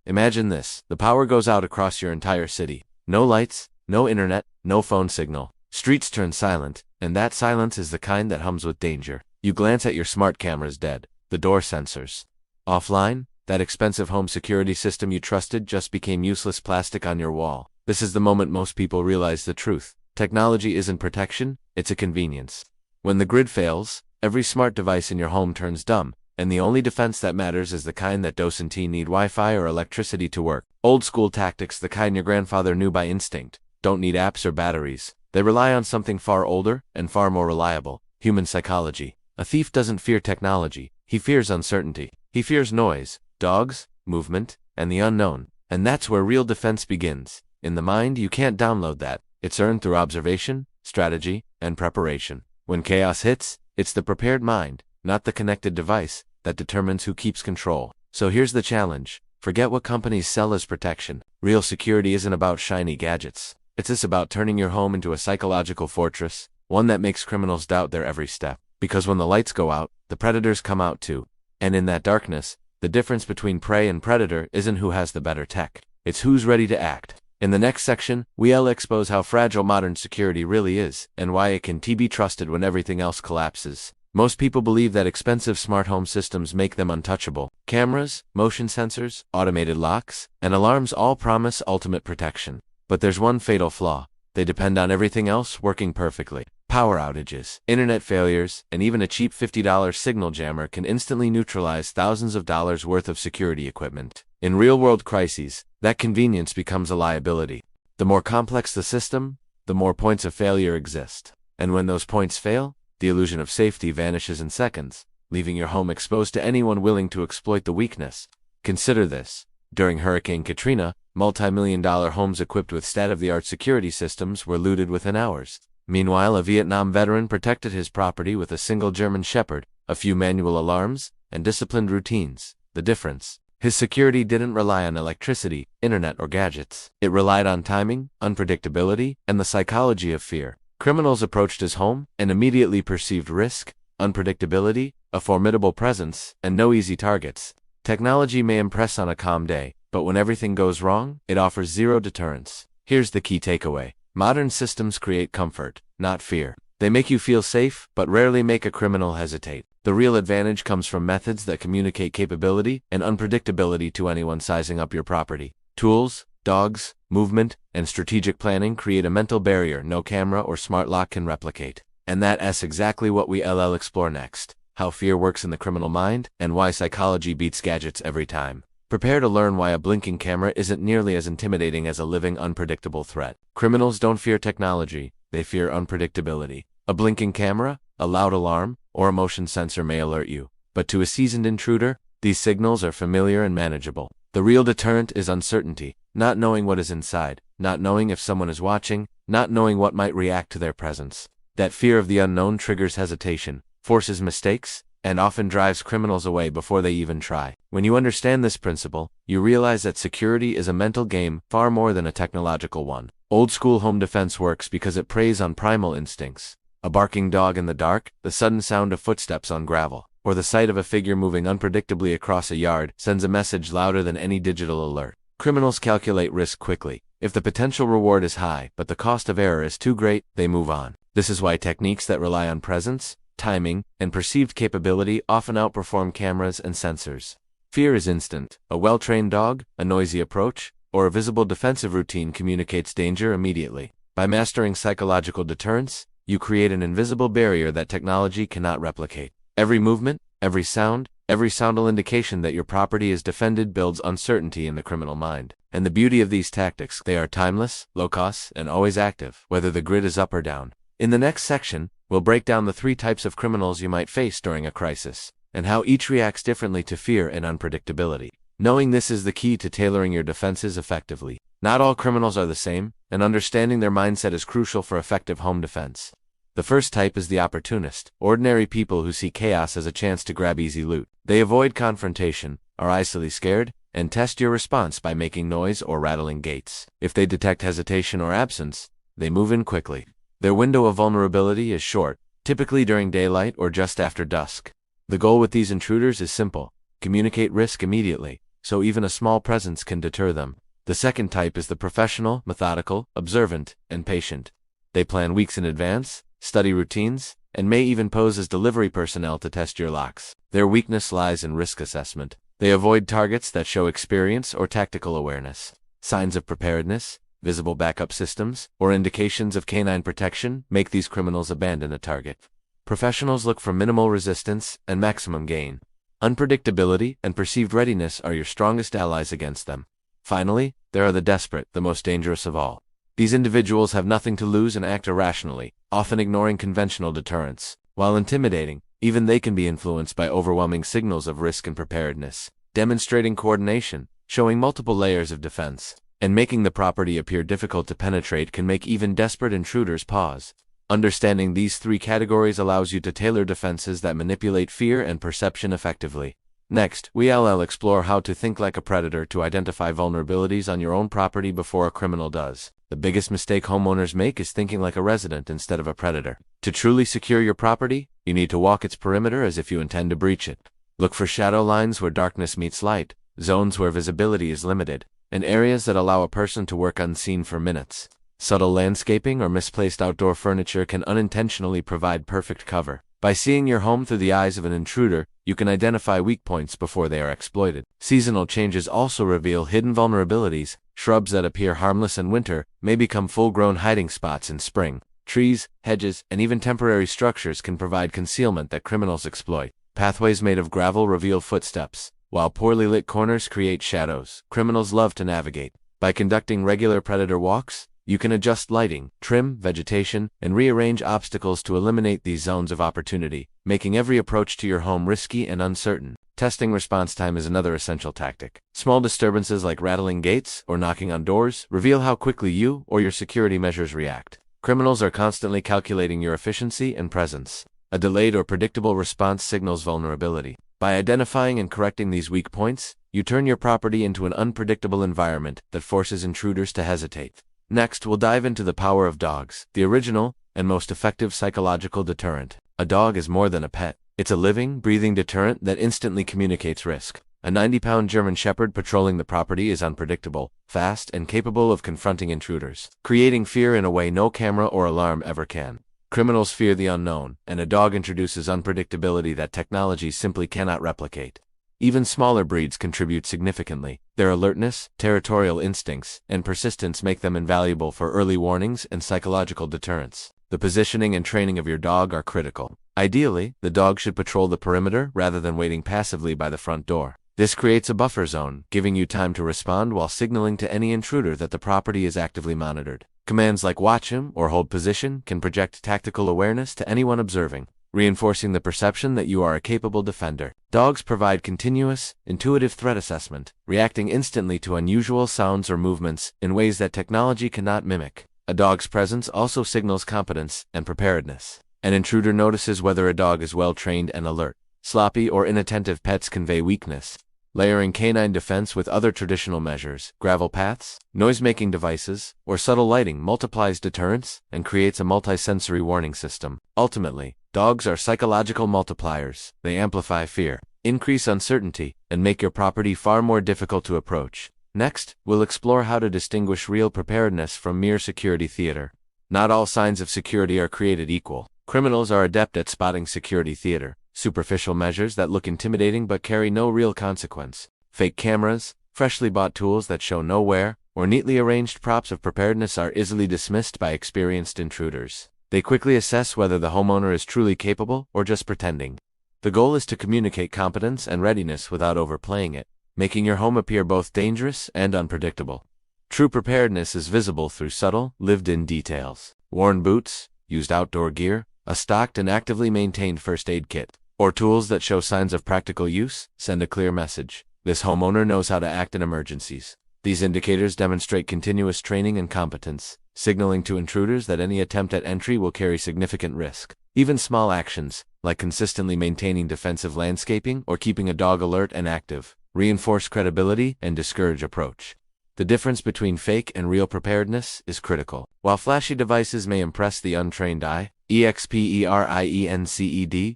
Imagine this. The power goes out across your entire city. No lights, no internet, no phone signal. Streets turn silent, and that silence is the kind that hums with danger. You glance at your smart camera's dead. The door sensors. Offline, that expensive home security system you trusted just became useless plastic on your wall. This is the moment most people realize the truth. Technology isn't protection, it's a convenience. When the grid fails, every smart device in your home turns dumb, and the only defense that matters is the kind that doesn't need Wi-Fi or electricity to work. Old school tactics, the kind your grandfather knew by instinct, don't need apps or batteries. They rely on something far older and far more reliable: human psychology. A thief doesn't fear technology, he fears uncertainty. He fears noise, dogs, movement, and the unknown. And that's where real defense begins. In the mind, you can't download that. It's earned through observation, strategy, and preparation. When chaos hits, it's the prepared mind, not the connected device, that determines who keeps control. So here's the challenge. Forget what companies sell as protection. Real security isn't about shiny gadgets. It's just about turning your home into a psychological fortress, one that makes criminals doubt their every step. Because when the lights go out, the predators come out too. And in that darkness, the difference between prey and predator isn't who has the better tech. It's who's ready to act. In the next section, we'll expose how fragile modern security really is, and why it can be trusted when everything else collapses. Most people believe that expensive smart home systems make them untouchable. Cameras, motion sensors, automated locks, and alarms all promise ultimate protection. But there's one fatal flaw. They depend on everything else working perfectly. Power outages, internet failures, and even a cheap $50 signal jammer can instantly neutralize thousands of dollars worth of security equipment. In real-world crises, that convenience becomes a liability. The more complex the system, the more points of failure exist. And when those points fail, the illusion of safety vanishes in seconds, leaving your home exposed to anyone willing to exploit the weakness. Consider this. During Hurricane Katrina, multi-million-dollar homes equipped with state-of-the-art security systems were looted within hours. Meanwhile, a Vietnam veteran protected his property with a single German Shepherd, a few manual alarms, and disciplined routines. The difference: his security didn't rely on electricity, internet, or gadgets. It relied on timing, unpredictability, and the psychology of fear. Criminals approached his home and immediately perceived risk, unpredictability, a formidable presence, and no easy targets. Technology may impress on a calm day, but when everything goes wrong, it offers zero deterrence. Here's the key takeaway. Modern systems create comfort, not fear. They make you feel safe, but rarely make a criminal hesitate. The real advantage comes from methods that communicate capability and unpredictability to anyone sizing up your property. Tools, dogs, movement, and strategic planning create a mental barrier no camera or smart lock can replicate. And that's exactly what we'll explore next. How fear works in the criminal mind, and why psychology beats gadgets every time. Prepare to learn why a blinking camera isn't nearly as intimidating as a living, unpredictable threat. Criminals don't fear technology, they fear unpredictability. A blinking camera, a loud alarm, or a motion sensor may alert you. But to a seasoned intruder, these signals are familiar and manageable. The real deterrent is uncertainty, not knowing what is inside, not knowing if someone is watching, not knowing what might react to their presence. That fear of the unknown triggers hesitation, forces mistakes, and often drives criminals away before they even try. When you understand this principle, you realize that security is a mental game far more than a technological one. Old-school home defense works because it preys on primal instincts. A barking dog in the dark, the sudden sound of footsteps on gravel, or the sight of a figure moving unpredictably across a yard sends a message louder than any digital alert. Criminals calculate risk quickly. If the potential reward is high, but the cost of error is too great, they move on. This is why techniques that rely on presence, timing, and perceived capability often outperform cameras and sensors. Fear is instant. A well-trained dog, a noisy approach, or a visible defensive routine communicates danger immediately. By mastering psychological deterrence, you create an invisible barrier that technology cannot replicate. Every movement, every soundal indication that your property is defended builds uncertainty in the criminal mind. And the beauty of these tactics, they are timeless, low-cost, and always active, whether the grid is up or down. In the next section, we'll break down the 3 types of criminals you might face during a crisis, and how each reacts differently to fear and unpredictability. Knowing this is the key to tailoring your defenses effectively. Not all criminals are the same, and understanding their mindset is crucial for effective home defense. The first type is the opportunist, ordinary people who see chaos as a chance to grab easy loot. They avoid confrontation, are easily scared, and test your response by making noise or rattling gates. If they detect hesitation or absence, they move in quickly. Their window of vulnerability is short, typically during daylight or just after dusk. The goal with these intruders is simple: communicate risk immediately, so even a small presence can deter them. The second type is the professional, methodical, observant, and patient. They plan weeks in advance, study routines, and may even pose as delivery personnel to test your locks. Their weakness lies in risk assessment. They avoid targets that show experience or tactical awareness. Signs of preparedness, visible backup systems, or indications of canine protection make these criminals abandon a target. Professionals look for minimal resistance and maximum gain. Unpredictability and perceived readiness are your strongest allies against them. Finally, there are the desperate, the most dangerous of all. These individuals have nothing to lose and act irrationally, often ignoring conventional deterrents. While intimidating, even they can be influenced by overwhelming signals of risk and preparedness, demonstrating coordination, showing multiple layers of defense, and making the property appear difficult to penetrate can make even desperate intruders pause. Understanding these three categories allows you to tailor defenses that manipulate fear and perception effectively. Next, we'll explore how to think like a predator to identify vulnerabilities on your own property before a criminal does. The biggest mistake homeowners make is thinking like a resident instead of a predator. To truly secure your property, you need to walk its perimeter as if you intend to breach it. Look for shadow lines where darkness meets light, zones where visibility is limited, and areas that allow a person to work unseen for minutes. Subtle landscaping or misplaced outdoor furniture can unintentionally provide perfect cover. By seeing your home through the eyes of an intruder, you can identify weak points before they are exploited. Seasonal changes also reveal hidden vulnerabilities. Shrubs that appear harmless in winter may become full-grown hiding spots in spring. Trees, hedges, and even temporary structures can provide concealment that criminals exploit. Pathways made of gravel reveal footsteps, while poorly lit corners create shadows criminals love to navigate. By conducting regular predator walks, you can adjust lighting, trim vegetation, and rearrange obstacles to eliminate these zones of opportunity, making every approach to your home risky and uncertain. Testing response time is another essential tactic. Small disturbances like rattling gates or knocking on doors reveal how quickly you or your security measures react. Criminals are constantly calculating your efficiency and presence. A delayed or predictable response signals vulnerability. By identifying and correcting these weak points, you turn your property into an unpredictable environment that forces intruders to hesitate. Next, we'll dive into the power of dogs, the original and most effective psychological deterrent. A dog is more than a pet. It's a living, breathing deterrent that instantly communicates risk. A 90-pound German Shepherd patrolling the property is unpredictable, fast, and capable of confronting intruders, creating fear in a way no camera or alarm ever can. Criminals fear the unknown, and a dog introduces unpredictability that technology simply cannot replicate. Even smaller breeds contribute significantly. Their alertness, territorial instincts, and persistence make them invaluable for early warnings and psychological deterrence. The positioning and training of your dog are critical. Ideally, the dog should patrol the perimeter rather than waiting passively by the front door. This creates a buffer zone, giving you time to respond while signaling to any intruder that the property is actively monitored. Commands like watch him or hold position can project tactical awareness to anyone observing, reinforcing the perception that you are a capable defender. Dogs provide continuous, intuitive threat assessment, reacting instantly to unusual sounds or movements in ways that technology cannot mimic. A dog's presence also signals competence and preparedness. An intruder notices whether a dog is well-trained and alert. Sloppy or inattentive pets convey weakness. Layering canine defense with other traditional measures, gravel paths, noise-making devices, or subtle lighting multiplies deterrence and creates a multisensory warning system. Ultimately, dogs are psychological multipliers. They amplify fear, increase uncertainty, and make your property far more difficult to approach. Next, we'll explore how to distinguish real preparedness from mere security theater. Not all signs of security are created equal. Criminals are adept at spotting security theater, superficial measures that look intimidating but carry no real consequence. Fake cameras, freshly bought tools that show no wear, or neatly arranged props of preparedness are easily dismissed by experienced intruders. They quickly assess whether the homeowner is truly capable or just pretending. The goal is to communicate competence and readiness without overplaying it, making your home appear both dangerous and unpredictable. True preparedness is visible through subtle, lived-in details. Worn boots, used outdoor gear, a stocked and actively maintained first aid kit, or tools that show signs of practical use send a clear message. This homeowner knows how to act in emergencies. These indicators demonstrate continuous training and competence, signaling to intruders that any attempt at entry will carry significant risk. Even small actions, like consistently maintaining defensive landscaping or keeping a dog alert and active, reinforce credibility and discourage approach. The difference between fake and real preparedness is critical. While flashy devices may impress the untrained eye, EXPERIENCED,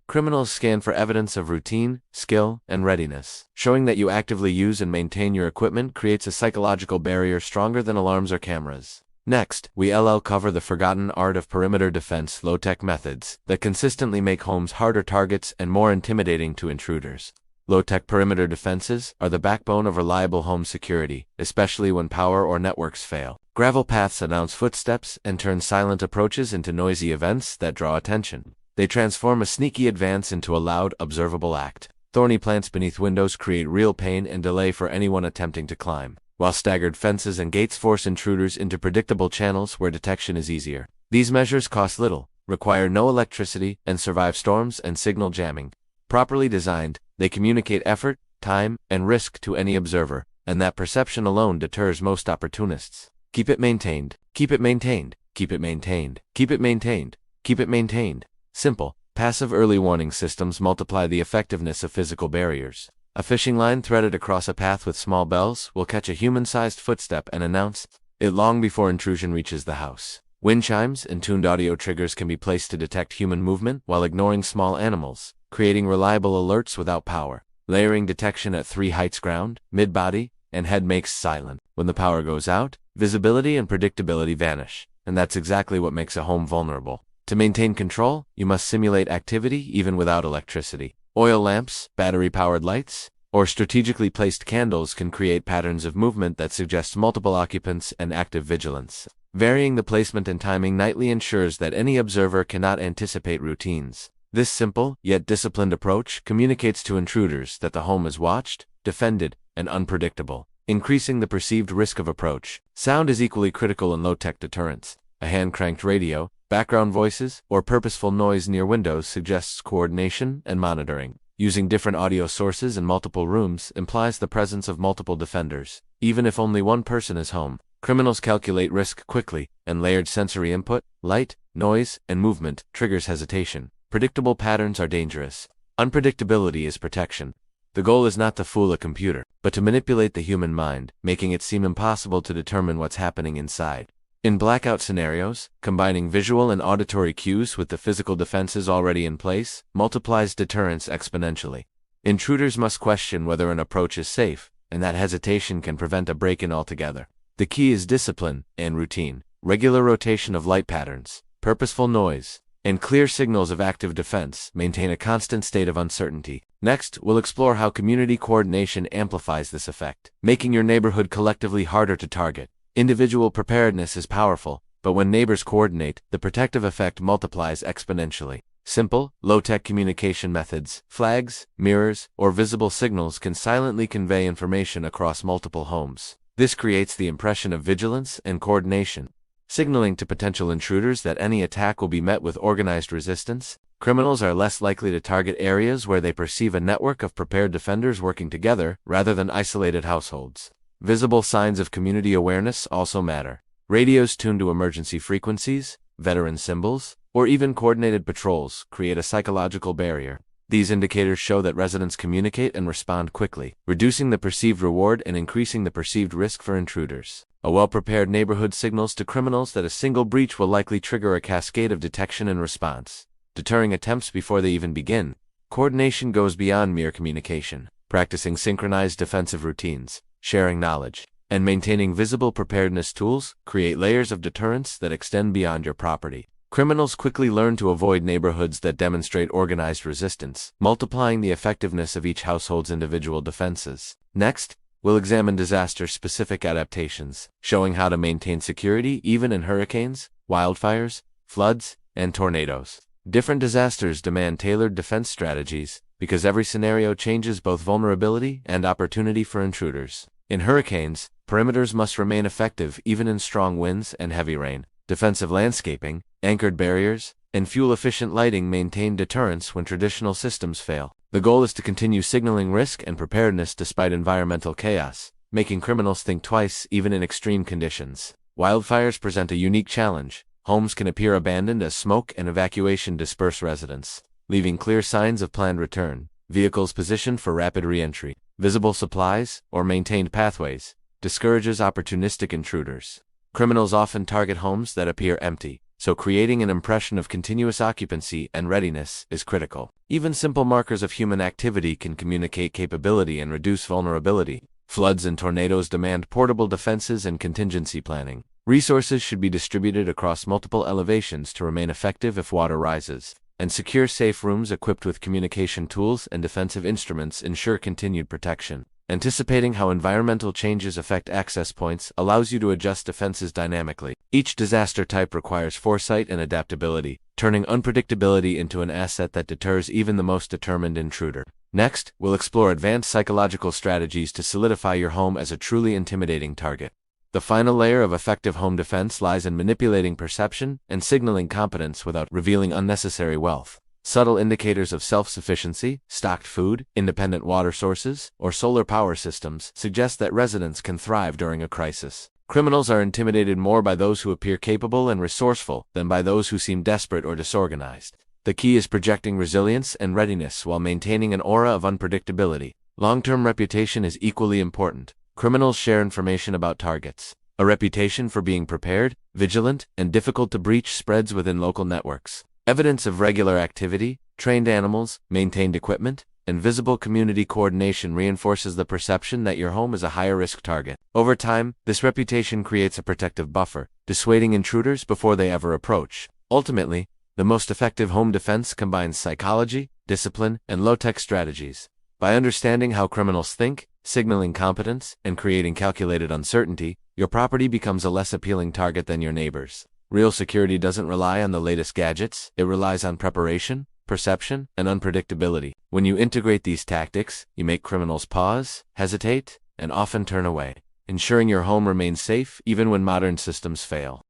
criminals scan for evidence of routine, skill, and readiness. Showing that you actively use and maintain your equipment creates a psychological barrier stronger than alarms or cameras. Next, we'll cover the forgotten art of perimeter defense, low-tech methods that consistently make homes harder targets and more intimidating to intruders. Low-tech perimeter defenses are the backbone of reliable home security, especially when power or networks fail. Gravel paths announce footsteps and turn silent approaches into noisy events that draw attention. They transform a sneaky advance into a loud, observable act. Thorny plants beneath windows create real pain and delay for anyone attempting to climb, while staggered fences and gates force intruders into predictable channels where detection is easier. These measures cost little, require no electricity, and survive storms and signal jamming. Properly designed, they communicate effort, time, and risk to any observer, and that perception alone deters most opportunists. Keep it maintained, keep it maintained, keep it maintained, keep it maintained, keep it maintained. Simple, passive early warning systems multiply the effectiveness of physical barriers. A fishing line threaded across a path with small bells will catch a human-sized footstep and announce it long before intrusion reaches the house. Wind chimes and tuned audio triggers can be placed to detect human movement while ignoring small animals, creating reliable alerts without power. Layering detection at 3 heights: ground, mid-body, and head makes silent. When the power goes out, visibility and predictability vanish, and that's exactly what makes a home vulnerable. To maintain control, you must simulate activity even without electricity. Oil lamps, battery-powered lights, or strategically placed candles can create patterns of movement that suggest multiple occupants and active vigilance. Varying the placement and timing nightly ensures that any observer cannot anticipate routines. This simple, yet disciplined approach communicates to intruders that the home is watched, defended, and unpredictable, increasing the perceived risk of approach. Sound is equally critical in low-tech deterrents. A hand-cranked radio, background voices, or purposeful noise near windows suggests coordination and monitoring. Using different audio sources in multiple rooms implies the presence of multiple defenders. Even if only one person is home, criminals calculate risk quickly, and layered sensory input, light, noise, and movement, triggers hesitation. Predictable patterns are dangerous. Unpredictability is protection. The goal is not to fool a computer, but to manipulate the human mind, making it seem impossible to determine what's happening inside. In blackout scenarios, combining visual and auditory cues with the physical defenses already in place multiplies deterrence exponentially. Intruders must question whether an approach is safe, and that hesitation can prevent a break-in altogether. The key is discipline and routine, regular rotation of light patterns, purposeful noise, and clear signals of active defense maintain a constant state of uncertainty. Next, we'll explore how community coordination amplifies this effect, making your neighborhood collectively harder to target. Individual preparedness is powerful, but when neighbors coordinate, the protective effect multiplies exponentially. Simple, low-tech communication methods, flags, mirrors, or visible signals can silently convey information across multiple homes. This creates the impression of vigilance and coordination, signaling to potential intruders that any attack will be met with organized resistance. Criminals are less likely to target areas where they perceive a network of prepared defenders working together rather than isolated households. Visible signs of community awareness also matter. Radios tuned to emergency frequencies, veteran symbols, or even coordinated patrols create a psychological barrier. These indicators show that residents communicate and respond quickly, reducing the perceived reward and increasing the perceived risk for intruders. A well-prepared neighborhood signals to criminals that a single breach will likely trigger a cascade of detection and response, deterring attempts before they even begin. Coordination goes beyond mere communication. Practicing synchronized defensive routines, sharing knowledge, and maintaining visible preparedness tools create layers of deterrence that extend beyond your property. Criminals quickly learn to avoid neighborhoods that demonstrate organized resistance, multiplying the effectiveness of each household's individual defenses. Next, we'll examine disaster-specific adaptations, showing how to maintain security even in hurricanes, wildfires, floods, and tornadoes. Different disasters demand tailored defense strategies, because every scenario changes both vulnerability and opportunity for intruders. In hurricanes, perimeters must remain effective even in strong winds and heavy rain. Defensive landscaping, anchored barriers, and fuel-efficient lighting maintain deterrence when traditional systems fail. The goal is to continue signaling risk and preparedness despite environmental chaos, making criminals think twice even in extreme conditions. Wildfires present a unique challenge. Homes can appear abandoned as smoke and evacuation disperse residents, leaving clear signs of planned return. Vehicles positioned for rapid re-entry, visible supplies, or maintained pathways discourages opportunistic intruders. Criminals often target homes that appear empty, so creating an impression of continuous occupancy and readiness is critical. Even simple markers of human activity can communicate capability and reduce vulnerability. Floods and tornadoes demand portable defenses and contingency planning. Resources should be distributed across multiple elevations to remain effective if water rises, and secure safe rooms equipped with communication tools and defensive instruments ensure continued protection. Anticipating how environmental changes affect access points allows you to adjust defenses dynamically. Each disaster type requires foresight and adaptability, turning unpredictability into an asset that deters even the most determined intruder. Next, we'll explore advanced psychological strategies to solidify your home as a truly intimidating target. The final layer of effective home defense lies in manipulating perception and signaling competence without revealing unnecessary wealth. Subtle indicators of self-sufficiency, stocked food, independent water sources, or solar power systems suggest that residents can thrive during a crisis. Criminals are intimidated more by those who appear capable and resourceful than by those who seem desperate or disorganized. The key is projecting resilience and readiness while maintaining an aura of unpredictability. Long-term reputation is equally important. Criminals share information about targets. A reputation for being prepared, vigilant, and difficult to breach spreads within local networks. Evidence of regular activity, trained animals, maintained equipment, and visible community coordination reinforces the perception that your home is a higher-risk target. Over time, this reputation creates a protective buffer, dissuading intruders before they ever approach. Ultimately, the most effective home defense combines psychology, discipline, and low-tech strategies. By understanding how criminals think, signaling competence, and creating calculated uncertainty, your property becomes a less appealing target than your neighbors. Real security doesn't rely on the latest gadgets, it relies on preparation, perception, and unpredictability. When you integrate these tactics, you make criminals pause, hesitate, and often turn away, ensuring your home remains safe even when modern systems fail.